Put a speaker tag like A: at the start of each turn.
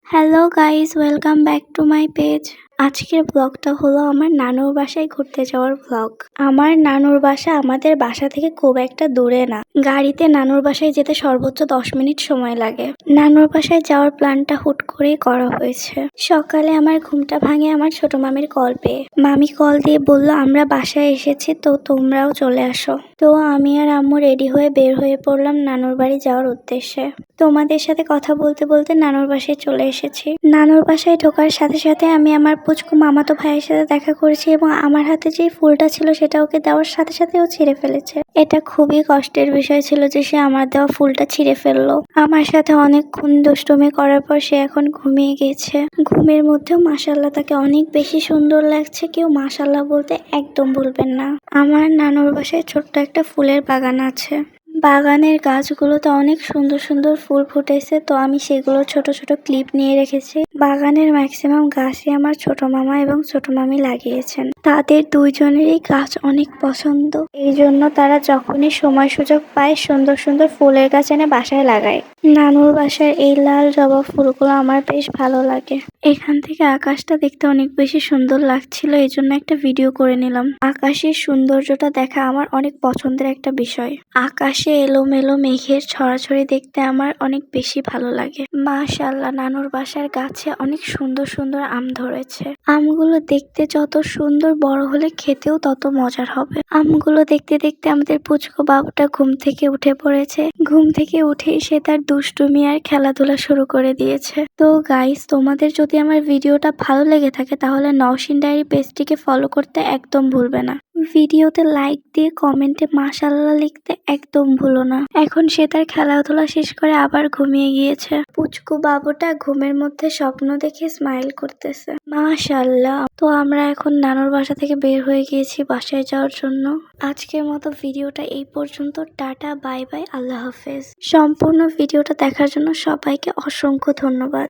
A: Hello guys, welcome back to my page. আজকের ব্লগটা হলো আমার নানুর বাসায় ঘুরতে যাওয়ার ব্লগ। আমার নানুর বাসা আমাদের বাসা থেকে খুব একটা দূরে না। গাড়িতে নানুর বাসায় যেতে সর্বোচ্চ 10 মিনিট সময় লাগে। নানুর বাসায় যাওয়ার প্ল্যানটা হুট করেই করা হয়েছে। সকালে আমার ঘুমটা ভাঙে আমার ছোট মামির কল পেয়ে। মামি কল দিয়ে বলল, আমরা বাসায় এসেছি, তো তোমরাও চলে আসো। তো আমি আর আম্মু রেডি হয়ে বের হয়ে পড়লাম নানুর বাড়ি যাওয়ার উদ্দেশ্যে। তোমাদের সাথে কথা বলতে বলতে নানুর বাসায় চলে এসেছি। নানুর বাসায় ঢোকার সাথে সাথে আমি আমার পুচকু মামাতো ভাইয়ের সাথে দেখা করেছি এবং আমার হাতে যে ফুলটা ছিল সেটা ওকে দেওয়ার সাথে সাথে ও ছিঁড়ে ফেলেছে। এটা খুবই কষ্টের বিষয় ছিল যে সে আমার দেওয়া ফুলটা ছিঁড়ে ফেললো। আমার সাথে অনেকক্ষণ দুষ্টুমি করার পর সে এখন ঘুমিয়ে গেছে। ঘুমের মধ্যেও মাশাআল্লাহ তাকে অনেক বেশি সুন্দর লাগছে। কেউ মাশাআল্লাহ বলতে একদম ভুলবেন না। আমার নানুর বাসায় ছোট্ট একটা ফুলের বাগান আছে। বাগানের গাছগুলোতে অনেক সুন্দর সুন্দর ফুল ফুটেছে, তো আমি সেগুলো ছোট ছোট ক্লিপ নিয়ে রেখেছি। বাগানের ম্যাক্সিমাম গাছই আমার ছোট মামা এবং ছোট মামি লাগিয়েছেন। তাদের দুইজনেরই গাছ অনেক পছন্দ, এই জন্য তারা যখনই সময় সুযোগ পায় সুন্দর সুন্দর ফুলের গাছ এনে বাসায় লাগায়। নানুর বাসার এই লাল জবা ফুলগুলো আমার বেশ ভালো লাগে। এখান থেকে আকাশটা দেখতে অনেক বেশি সুন্দর লাগছিল, এই জন্য একটা ভিডিও করে নিলাম। আকাশের সৌন্দর্যটা দেখা আমার অনেক পছন্দের একটা বিষয়। আকাশে এলোমেলো মেঘের ছড়াছড়ি দেখতে আমার অনেক বেশি ভালো লাগে। মাশাআল্লাহ, নানুর বাসার গাছে অনেক সুন্দর সুন্দর আম ধরেছে। আমগুলো দেখতে যত সুন্দর, বড় হলে খেতেও তত মজার হবে। আমগুলো দেখতে দেখতে আমাদের পুচকু বাবুটা ঘুম থেকে উঠে পড়েছে। ঘুম থেকে উঠে সে তার দুষ্টুমি আর খেলাধুলা শুরু করে দিয়েছে। তো গাইস, তোমাদের যদি আমার ভিডিওটা ভালো লেগে থাকে তাহলে নওশিন ডায়েরি পেজটিকে ফলো করতে একদম ভুলবে না। ভিডিওতে লাইক দিয়ে কমেন্টে মাশাআল্লাহ লিখতে একদম ভুলো না। এখন সে তার খেলাধুলা শেষ করে আবার ঘুমিয়ে গিয়েছে। পুচকু বাবুটা ঘুমের মধ্যে স্বপ্ন দেখে স্মাইল করতেছে। মাশাআল্লাহ। তো আমরা এখন নানুর বাসা থেকে বের হয়ে গিয়েছি বাসায় যাওয়ার জন্য। আজকের মতো ভিডিওটা এই পর্যন্ত। টাটা, বাই বাই, আল্লাহ হাফেজ। সম্পূর্ণ ভিডিওটা দেখার জন্য সবাইকে অসংখ্য ধন্যবাদ।